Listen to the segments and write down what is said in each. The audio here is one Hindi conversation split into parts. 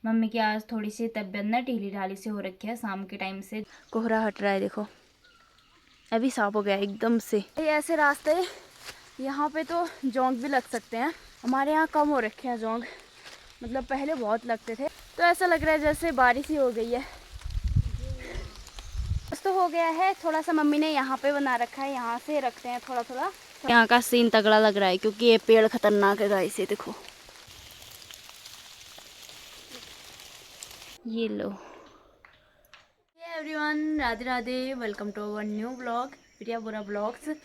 मम्मी की आज थोड़ी सी तबीयत ना ढीली ढाली से हो रखी है। शाम के टाइम से कोहरा हट रहा है, देखो अभी साफ हो गया एकदम से। ये ऐसे रास्ते यहाँ पे तो जोंक भी लग सकते हैं। हमारे यहाँ कम हो रखे हैं जोंक, मतलब पहले बहुत लगते थे। तो ऐसा लग रहा है जैसे बारिश ही हो गई है। तो हो गया है थोड़ा सा, मम्मी ने यहाँ पे बना रखा है, यहाँ से रखते हैं थोड़ा थोड़ा। यहाँ का सीन तगड़ा लग रहा है क्योंकि ये पेड़ खतरनाक है गाइस, ये देखो। ये लो। Everyone, Radhe Radhe, welcome to our new blog, Priya Bora blogs.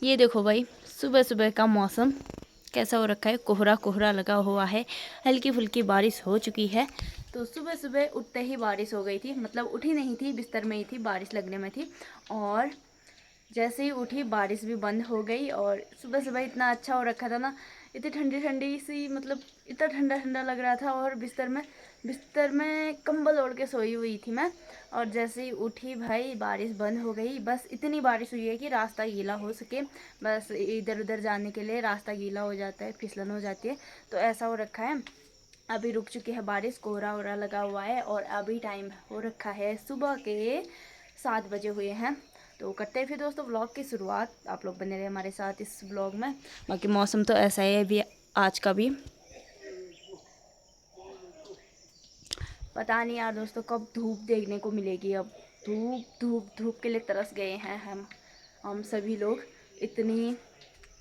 ये देखो भाई, सुबह सुबह का मौसम कैसा हो रखा है, कोहरा कोहरा लगा हुआ है, हल्की फुल्की बारिश हो चुकी है। तो सुबह सुबह उठते ही बारिश हो गई थी, मतलब उठी नहीं थी, बिस्तर में ही थी, बारिश लगने में थी। और जैसे ही उठी बारिश भी बंद हो गई। और सुबह सुबह इतना अच्छा हो रखा था ना, इतनी ठंडी ठंडी सी, मतलब इतना ठंडा ठंडा लग रहा था। और बिस्तर में कंबल ओढ़ के सोई हुई थी मैं। और जैसे ही उठी भाई बारिश बंद हो गई। बस इतनी बारिश हुई है कि रास्ता गीला हो सके, बस इधर उधर जाने के लिए रास्ता गीला हो जाता है, फिसलन हो जाती है। तो ऐसा हो रखा है। अभी रुक चुकी है बारिश, कोहरा वोहरा लगा हुआ है। और अभी टाइम हो रखा है सुबह के 7 बजे हुए हैं। तो करते हैं फिर दोस्तों ब्लॉग की शुरुआत। आप लोग बने रहे हमारे साथ इस ब्लॉग में। बाकी मौसम तो ऐसा ही है अभी आज का भी। पता नहीं यार दोस्तों कब धूप देखने को मिलेगी। अब धूप धूप धूप के लिए तरस गए हैं हम सभी लोग। इतनी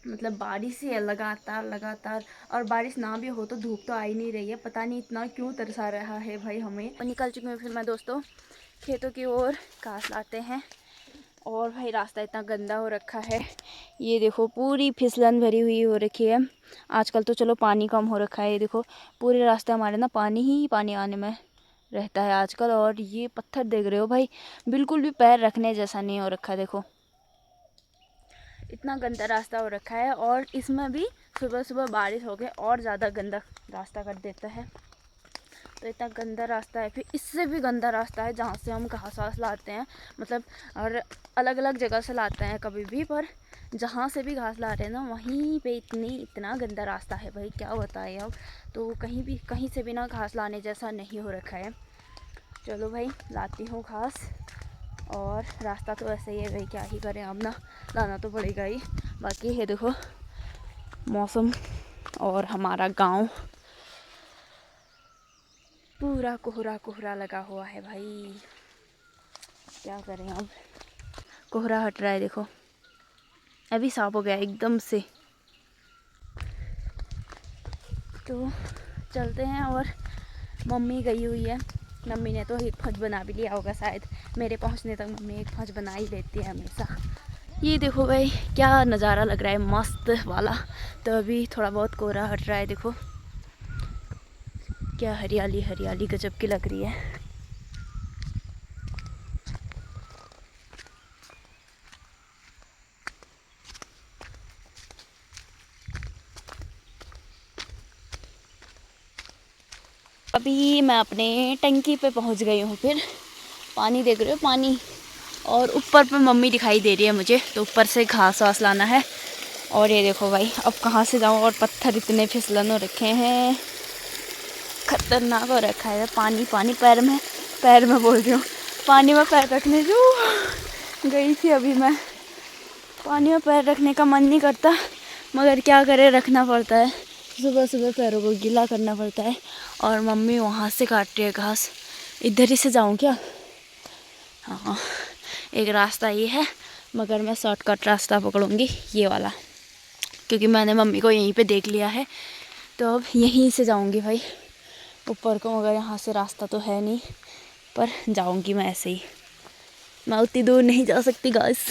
मतलब बारिश ही है लगातार लगातार। और बारिश ना भी हो तो धूप तो आ ही नहीं रही है, पता नहीं इतना क्यों तरसा रहा है भाई हमें। और निकल चुके हैं फिर मैं दोस्तों खेतों की ओर, घास लाते हैं। और भाई रास्ता इतना गंदा हो रखा है, ये देखो पूरी फिसलन भरी हुई हो रखी है। आजकल तो चलो पानी कम हो रखा है, ये देखो पूरे रास्ते हमारे ना पानी ही पानी आने में रहता है आजकल। और ये पत्थर देख रहे हो भाई, बिल्कुल भी पैर रखने जैसा नहीं हो रखा, देखो इतना गंदा रास्ता हो रखा है। और इसमें भी सुबह सुबह बारिश हो गई और ज़्यादा गंदा रास्ता कर देता है। तो इतना गंदा रास्ता है। फिर इससे भी गंदा रास्ता है जहाँ से हम घास वास लाते हैं, मतलब और अलग अलग जगह से लाते हैं कभी भी, पर जहाँ से भी घास ला रहे हैं ना वहीं पे इतना गंदा रास्ता है भाई, क्या बताएं अब। तो कहीं से भी ना घास लाने जैसा नहीं हो रखा है। चलो भाई लाती हूँ घास। और रास्ता तो ऐसे ही है भाई, क्या ही करें अब ना, लाना तो पड़ेगा ही। बाकी ये देखो मौसम और हमारा गांव, पूरा कोहरा कोहरा लगा हुआ है भाई, क्या करें अब। कोहरा हट रहा है, देखो अभी साफ हो गया एकदम से। तो चलते हैं। और मम्मी गई हुई है, मम्मी ने तो एक फज बना भी लिया होगा शायद, मेरे पहुंचने तक मम्मी एक फज बना ही देती है हमेशा। ये देखो भाई क्या नज़ारा लग रहा है मस्त वाला। तो अभी थोड़ा बहुत कोहरा हट रहा है, देखो क्या हरियाली हरियाली गजब की लग रही है। अभी मैं अपने टंकी पे पहुंच गई हूँ। फिर पानी देख रहे हो, पानी। और ऊपर पे मम्मी दिखाई दे रही है मुझे, तो ऊपर से घास वास लाना है। और ये देखो भाई अब कहाँ से जाऊँ, और पत्थर इतने फिसलन हो रखे हैं, खतरनाक हो रखा है। पानी पानी पैर में बोल रही हूँ, पानी में पैर रखने जो गई थी अभी मैं। पानी में पैर रखने का मन नहीं करता, मगर क्या करे, रखना पड़ता है। सुबह सुबह पैरों को गीला करना पड़ता है। और मम्मी वहाँ से काट रही है घास, इधर ही से जाऊँ क्या? हाँ एक रास्ता ये है, मगर मैं शॉर्टकट रास्ता पकड़ूँगी ये वाला, क्योंकि मैंने मम्मी को यहीं पे देख लिया है। तो अब यहीं से जाऊँगी भाई ऊपर को, मगर यहाँ से रास्ता तो है नहीं, पर जाऊँगी मैं ऐसे ही, मैं उतनी दूर नहीं जा सकती गाइस।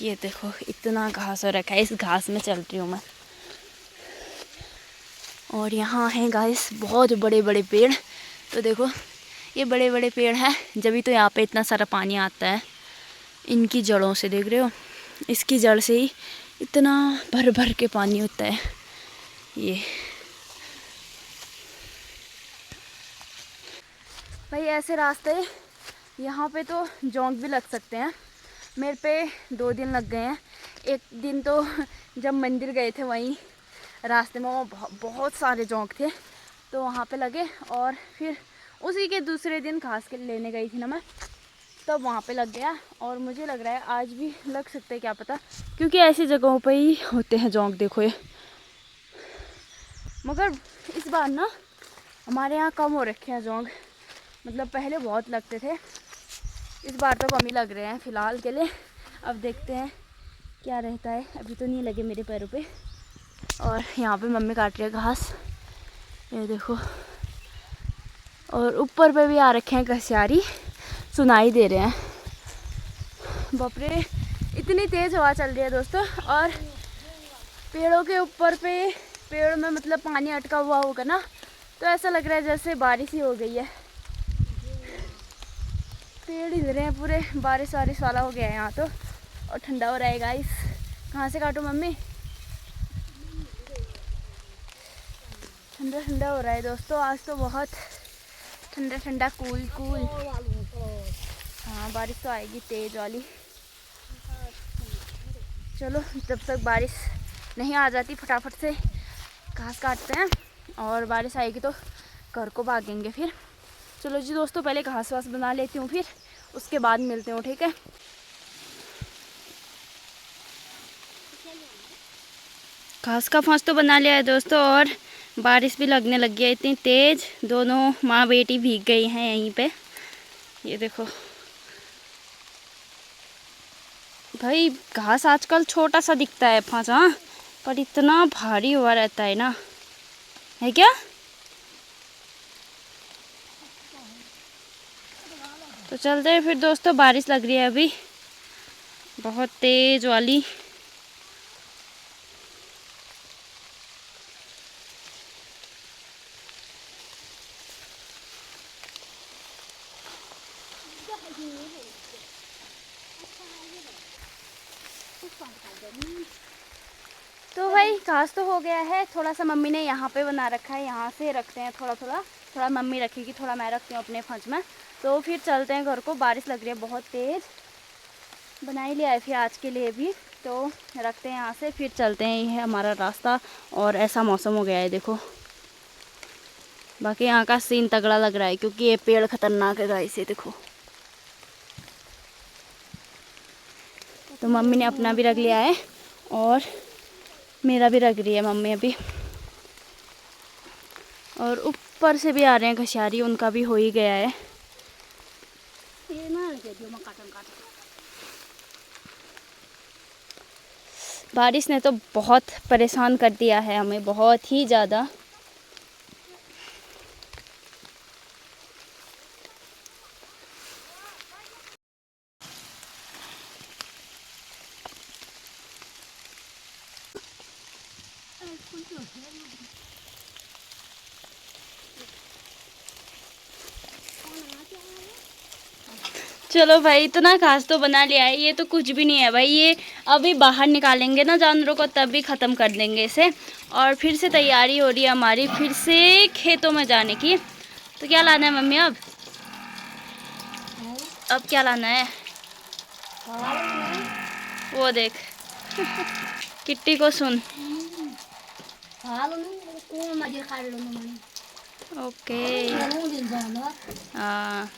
ये देखो इतना घास हो रखा है, इस घास में चल रही हूँ मैं। और यहाँ हैं गाइस बहुत बड़े बड़े पेड़। तो देखो ये बड़े बड़े पेड़ हैं, जब भी तो यहाँ पे इतना सारा पानी आता है। इनकी जड़ों से देख रहे हो, इसकी जड़ से ही इतना भर भर के पानी होता है। ये भाई ऐसे रास्ते यहाँ पे तो जोंक भी लग सकते हैं। मेरे पे 2 दिन लग गए हैं। एक दिन तो जब मंदिर गए थे वहीं रास्ते में वो बहुत सारे जोंक थे तो वहाँ पे लगे। और फिर उसी के दूसरे दिन घास के लेने गई थी ना मैं, तब वहाँ पे लग गया। और मुझे लग रहा है आज भी लग सकते हैं, क्या पता, क्योंकि ऐसी जगहों पे ही होते हैं जोंक। देखो ये, मगर इस बार ना हमारे यहाँ कम हो रखे हैं जोंक, मतलब पहले बहुत लगते थे, इस बार तो कम ही लग रहे हैं फ़िलहाल के लिए। अब देखते हैं क्या रहता है, अभी तो नहीं लगे मेरे पैरों पे। और यहाँ पे मम्मी काट रही है घास, ये देखो। और ऊपर पे भी आ रखे हैं घसियारी, सुनाई दे रहे हैं। बाप रे, इतनी तेज़ हवा चल रही है दोस्तों। और पेड़ों के ऊपर पे, पेड़ में मतलब पानी अटका हुआ होगा ना, तो ऐसा लग रहा है जैसे बारिश ही हो गई है। पेड़ हिल रहे हैं पूरे, बारिश वारिश वाला हो गया है यहाँ तो। और ठंडा हो रहा है गाइस। कहाँ से काटूँ मम्मी? ठंडा ठंडा हो रहा है दोस्तों, आज तो बहुत ठंडा ठंडा, कूल कूल। हाँ बारिश तो आएगी तेज़ वाली। चलो जब तक बारिश नहीं आ जाती फटाफट से घास काटते हैं, और बारिश आएगी तो घर को भागेंगे फिर। चलो जी दोस्तों, पहले घास वास बना लेती हूँ, फिर उसके बाद मिलते हूँ, ठीक है। घास का फांस तो बना लिया है दोस्तों, और बारिश भी लगने लग गई है इतनी तेज़। दोनों माँ बेटी भीग गई हैं यहीं पे, ये देखो भाई। घास आजकल छोटा सा दिखता है फांस, हाँ, पर इतना भारी हुआ रहता है ना, है क्या? तो चलते हैं फिर दोस्तों, बारिश लग रही है अभी बहुत तेज़ वाली। तो भाई घास तो हो गया है, थोड़ा सा मम्मी ने यहाँ पे बना रखा है, यहाँ से रखते हैं थोड़ा थोड़ा, थोड़ा मम्मी रखेगी, थोड़ा मैं रखती हूँ अपने फंज में। तो फिर चलते हैं घर को, बारिश लग रही है बहुत तेज़। बना ही लिया है फिर आज के लिए भी, तो रखते हैं यहाँ से, फिर चलते हैं। ये है हमारा रास्ता, और ऐसा मौसम हो गया है देखो। बाकी यहाँ का सीन तगड़ा लग रहा है, क्योंकि ये पेड़ खतरनाक है गाइस, ये देखो। तो मम्मी ने अपना भी रख लिया है, और मेरा भी रख रही है मम्मी अभी। और ऊपर से भी आ रहे हैं घसियारी, उनका भी हो ही गया है। बारिश ने तो बहुत परेशान कर दिया है हमें, बहुत ही ज़्यादा। चलो भाई, इतना घास तो बना लिया है, ये तो कुछ भी नहीं है भाई। ये अभी बाहर निकालेंगे ना जानवरों को, तब भी ख़त्म कर देंगे इसे। और फिर से तैयारी हो रही है हमारी, फिर से खेतों में जाने की। तो क्या लाना है मम्मी अब? अब क्या लाना है? वो देख किट्टी को सुन। ओके हाँ,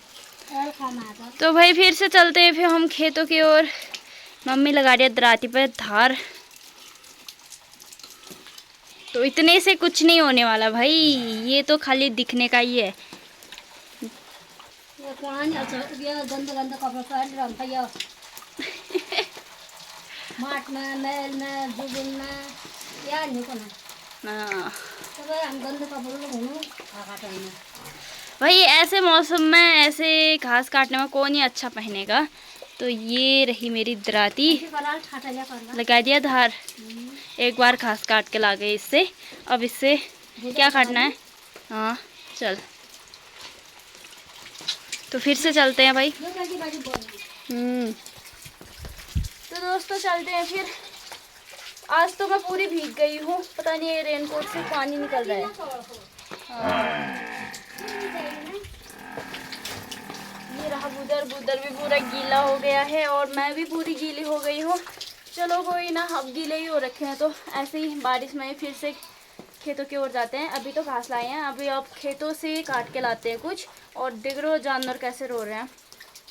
तो भाई फिर से चलते हैं फिर हम खेतों की ओर। मम्मी लगा रही है दराती पे धार। तो इतने से कुछ नहीं होने वाला भाई, ये तो खाली दिखने का ही है। माट में, मैल में, जुबिन में, यार नहीं को ना। हाँ तो भाई हम गंदे कपड़ों को घूमो काटने में। भाई ऐसे मौसम में ऐसे घास काटने में कौन ही अच्छा पहनेगा। तो ये रही मेरी दराती, लगा दिया धार। एक बार घास काट के ला गए इससे, अब इससे क्या काटना है। हाँ चल, तो फिर से चलते हैं भाई। तो दोस्तों चलते हैं फिर। आज तो मैं पूरी भीग गई हूँ, पता नहीं ये रेनकोट से पानी निकल रहा है। ये रहा बुदर, बुदर भी पूरा गीला हो गया है, और मैं भी पूरी गीली हो गई हूँ। चलो कोई ना, अब गीले ही हो रखे हैं, तो ऐसे ही बारिश में फिर से खेतों की ओर जाते हैं। अभी तो घास लाए हैं, अभी अब खेतों से काट के लाते हैं कुछ। और देख रहे हो जानवर कैसे रो रहे हैं।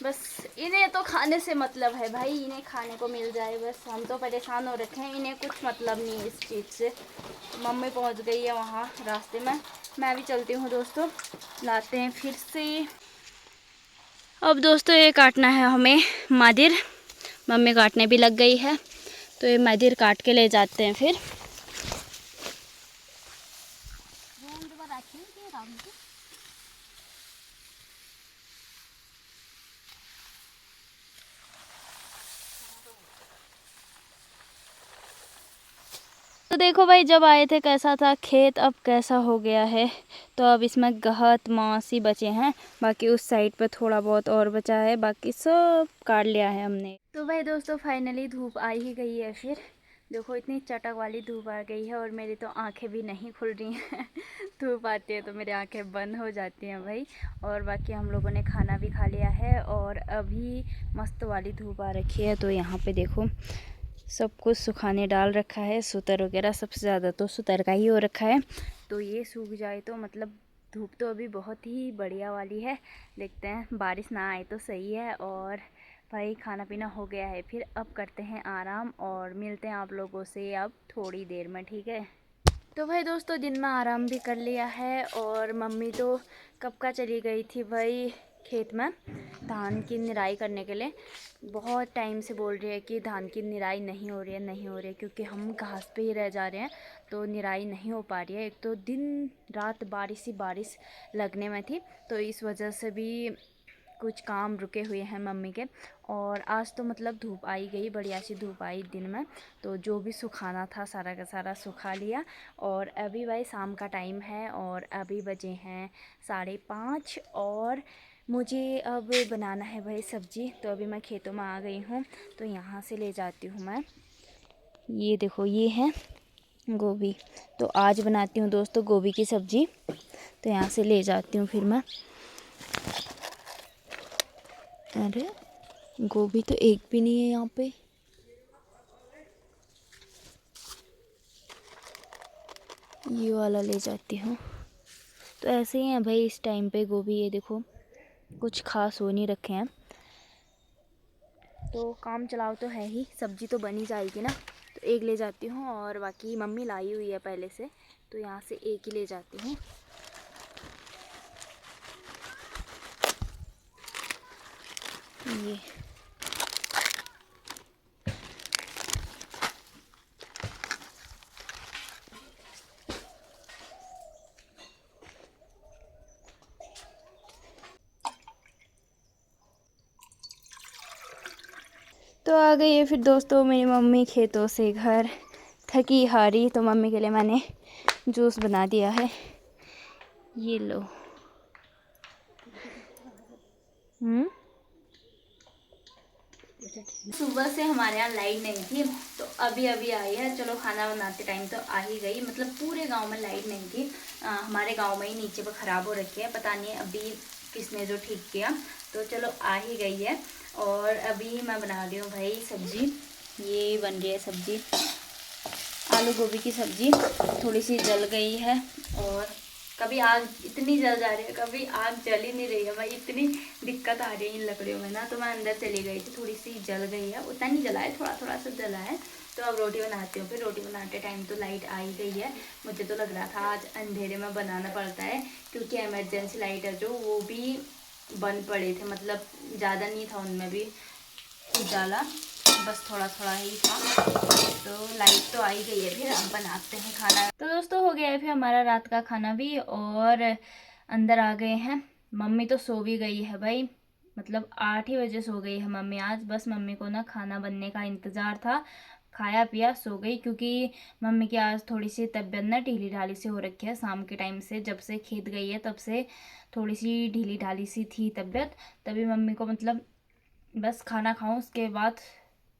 बस इन्हें तो खाने से मतलब है भाई, इन्हें खाने को मिल जाए बस। हम तो परेशान हो रखे हैं, इन्हें कुछ मतलब नहीं है इस चीज़ से। मम्मी पहुंच गई है वहाँ रास्ते में, मैं भी चलती हूँ दोस्तों, लाते हैं फिर से। अब दोस्तों ये काटना है हमें मादिर, मम्मी काटने भी लग गई है, तो ये मादिर काट के ले जाते हैं फिर। तो देखो भाई, जब आए थे कैसा था खेत, अब कैसा हो गया है। तो अब इसमें गहत मांस ही बचे हैं, बाकी उस साइड पर थोड़ा बहुत और बचा है, बाकी सब काट लिया है हमने। तो भाई दोस्तों फाइनली धूप आ ही गई है फिर। देखो इतनी चटक वाली धूप आ गई है और मेरी तो आंखें भी नहीं खुल रही हैं। धूप आती है तो मेरी आंखें बंद हो जाती हैं भाई। और बाकी हम लोगों ने खाना भी खा लिया है और अभी मस्त वाली धूप आ रखी है। तो यहाँ पे देखो सब कुछ सुखाने डाल रखा है, सूतर वगैरह, सबसे ज़्यादा तो सूतर का ही हो रखा है। तो ये सूख जाए तो मतलब, धूप तो अभी बहुत ही बढ़िया वाली है। देखते हैं बारिश ना आए तो सही है। और भाई खाना पीना हो गया है, फिर अब करते हैं आराम और मिलते हैं आप लोगों से अब थोड़ी देर में, ठीक है। तो भाई दोस्तों दिन में आराम भी कर लिया है और मम्मी तो कब का चली गई थी भाई खेत में धान की निराई करने के लिए। बहुत टाइम से बोल रही है कि धान की निराई नहीं हो रही है, नहीं हो रही है, क्योंकि हम घास पे ही रह जा रहे हैं तो निराई नहीं हो पा रही है। एक तो दिन रात बारिश ही बारिश लगने में थी, तो इस वजह से भी कुछ काम रुके हुए हैं मम्मी के। और आज तो मतलब धूप आई गई, बढ़िया सी धूप आई दिन में, तो जो भी सुखाना था सारा का सारा सुखा लिया। और अभी भाई शाम का टाइम है और अभी बजे हैं 5:30 और मुझे अब बनाना है भाई सब्ज़ी। तो अभी मैं खेतों में आ गई हूँ, तो यहाँ से ले जाती हूँ मैं। ये देखो ये है गोभी, तो आज बनाती हूँ दोस्तों गोभी की सब्ज़ी। तो यहाँ से ले जाती हूँ फिर मैं। अरे गोभी तो एक भी नहीं है यहाँ पे। ये वाला ले जाती हूँ। तो ऐसे ही है भाई इस टाइम पे गोभी, ये देखो कुछ खास हो नहीं रखे हैं। तो काम चलाओ तो है ही, सब्जी तो बनी जाएगी ना। तो एक ले जाती हूँ और बाकी मम्मी लाई हुई है पहले से, तो यहाँ से एक ही ले जाती हूँ। ये तो आ गई है फिर दोस्तों मेरी मम्मी खेतों से घर, थकी हारी। तो मम्मी के लिए मैंने जूस बना दिया है, ये लो। सुबह से हमारे यहाँ लाइट नहीं थी, तो अभी अभी आई है। चलो खाना बनाते टाइम तो आ ही गई, मतलब पूरे गांव में लाइट नहीं थी। हमारे गांव में ही नीचे पर ख़राब हो रखी है, पता नहीं अभी किसने जो ठीक किया। तो चलो आ ही गई है और अभी मैं बना रही हूँ भाई सब्ज़ी। ये बन रही है सब्ज़ी, आलू गोभी की सब्ज़ी। थोड़ी सी जल गई है और कभी आग इतनी जल जा रही है, कभी आग जल ही नहीं रही है भाई, इतनी दिक्कत आ रही है इन लकड़ियों में ना। तो मैं अंदर चली गई थी, थोड़ी सी जल गई है, उतना नहीं जला है, थोड़ा थोड़ा सा जला है। तो अब रोटी बनाती हूँ। फिर रोटी बनाते टाइम तो लाइट आ ही गई है। मुझे तो लग रहा था आज अंधेरे में बनाना पड़ता है, क्योंकि इमरजेंसी लाइट है जो वो भी बंद पड़े थे, मतलब ज़्यादा नहीं था उनमें भी उजाला, बस थोड़ा थोड़ा ही था। तो लाइट तो आई गई है, फिर हम बनाते हैं खाना। तो दोस्तों हो गया है फिर हमारा रात का खाना भी और अंदर आ गए हैं। मम्मी तो सो भी गई है भाई, मतलब 8 ही बजे सो गई है मम्मी आज। बस मम्मी को ना खाना बनने का इंतज़ार था, खाया पिया सो गई, क्योंकि मम्मी की आज थोड़ी सी तबीयत ना ढीली ढाली सी हो रखी है। शाम के टाइम से जब से खेत गई है तब से थोड़ी सी ढीली ढाली सी थी तबीयत। तभी मम्मी को मतलब बस खाना खाऊं उसके बाद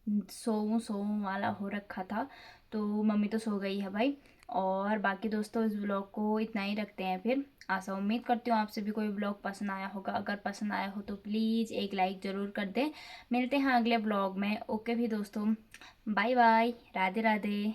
सोऊं सोऊं वाला हो रखा था। तो मम्मी तो सो गई है भाई। और बाकी दोस्तों इस ब्लॉग को इतना ही रखते हैं फिर। आशा उम्मीद करती हूँ आपसे भी कोई ब्लॉग पसंद आया होगा। अगर पसंद आया हो तो प्लीज़ एक लाइक ज़रूर कर दें। मिलते हैं अगले ब्लॉग में। ओके भी दोस्तों, बाय बाय, राधे राधे।